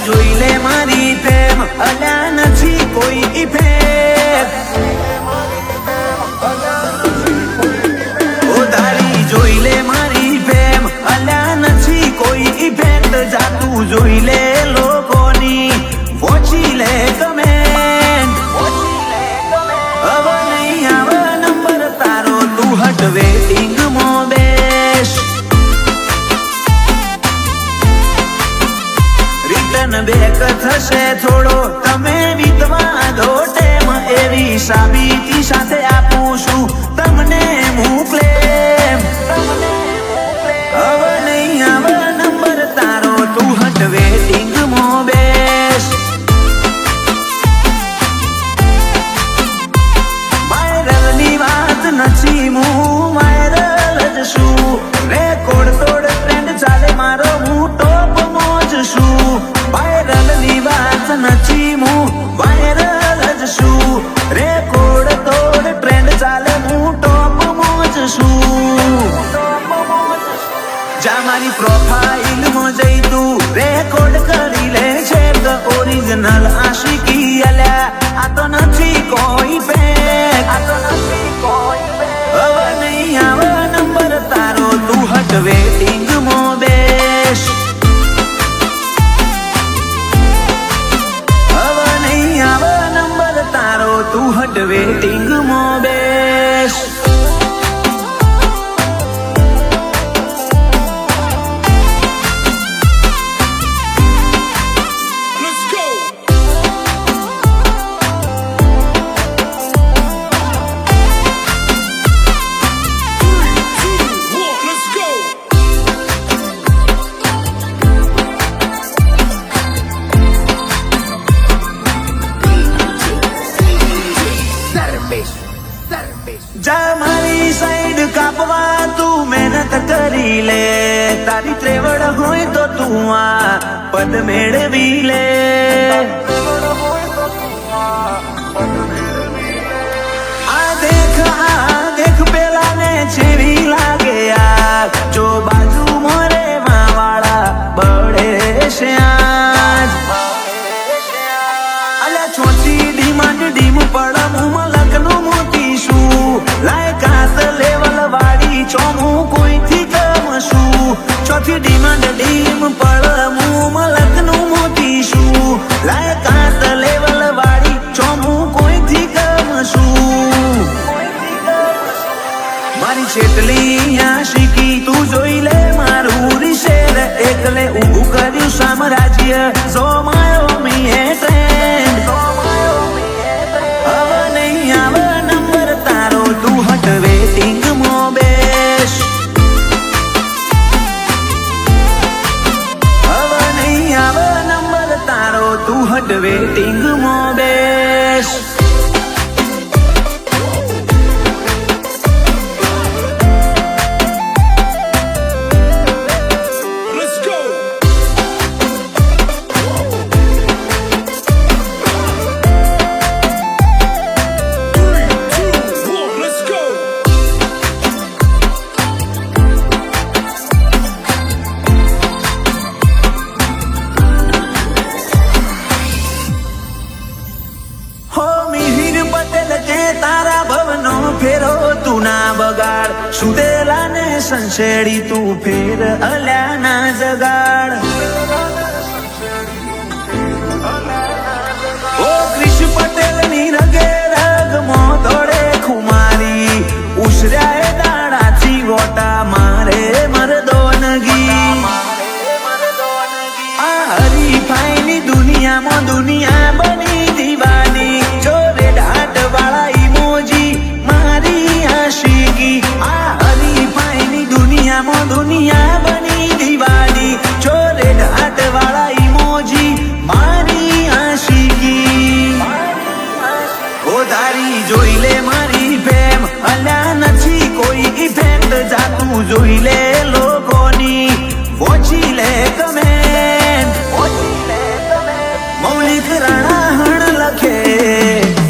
જોઈ લે મારી ફેમ અલ્યા નથી કોઈ ઇફેક્ટ ઓ તારી જોઈ લે મારી ફેમ અલ્યા નથી કોઈ ઇફેક્ટ જાતું જોઈ લે લોકોની પહોંચી લે કમેન્ટ હવે નહીં આવે નંબર તારો તું હટ વેટિંગમાં બેસ રિટર્ન બેક થશે થોડો તમે વીતવા દો ટેમ એવી સાબિતી સાથે આપું છું તમને મોકલે હવે નહીં આવે નંબર તારો તું હટ વેટિંગમાં બેસ વાયરલની વાત નથી હું વાયરલ જ છું રેકોર્ડ તોડ ટ્રેન્ડ ચાલે મારો હું ટોપ મોજ છું વાયરલની વાત નથી હું વાયરલ જ છું રેકોર્ડ તોડ ટ્રેન્ડ ચાલે હું ટોપ મોજ છું જા મારી પ્રોફાઇલમાં જઈ તું રેકોર્ડ કરી લે છે તો ઓરિજિનલ આશિકી અલ્યા આ તો નથી કોઈ ફેક હવે નહીં આવે નંબર તારો તું હટ વેટિંગમાં બેસ હવે નહીં આવે નંબર તારો તું હટ વેટિંગમાં બેસ જા મારી સાઈડ કાપવા તું મહેનત કરી લે તારી ત્રેવડ હોય તો તું આ પદ મેળવી લે આ દેખ પેલા ને જેવી લાગે આ જો બાજુ મોરે વાળા બળે છે આજ અલ્યા છોટી ડિમાન્ડ ડીમ પડમ મલકનું મોતી શું લાયકાત લેવલ વાળી ચોમું કોઈથી કમશું ચોથી ડિમાન્ડ ડીમ પડમ મલકનું મોતી શું લાયકાત લેવલ વાળી ચોમું કોઈથી કમશું મારી છેટલી આશિકી તું જોઈ લે મારું રીશેર એકલે ઊભું કર્યું સામ્રાજ્ય જોમાયો મીએ ટ્રેન્ડ હવે નહીં આવે નંબર તારો તું હટ વેટિંગમાં બેસ હવે નહીં આવે નંબર તારો તું હટ વેટિંગમાં બેસ સુદેલા ને સંશેડી તું ફેર અલ્યા ના જગાડ ઓ ક્રિશ પટેલ ની રગે રગમાં દોડે ખુમારી ઉસર્યા દાડાથી ગોટા મારે મરદોનગી આ હરીફાઈની દુનિયામાં દુનિયા બની દીવાની જો રેડ હાટ વાળા ઇમોજી મારી આશિકી આ હરીફાઈની દુનિયામાં દુનિયા બની દીવાની જો રેડ હાટ વાળા ઇમોજી મારી આશિકી ઓ તારી જોઈ લે મારી ફેમ અલ્યા નથી કોઈ ઇફેક્ટ જાતું જોઈ લે લોકોની પહોંચી લે કમેન્ટ મૌલિક રાણાહણ લખે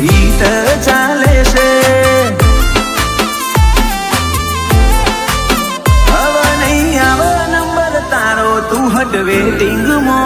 ઈટ ચાલે છે હવે નહીં આવે નંબર તારો તું હટ વેટિંગમાં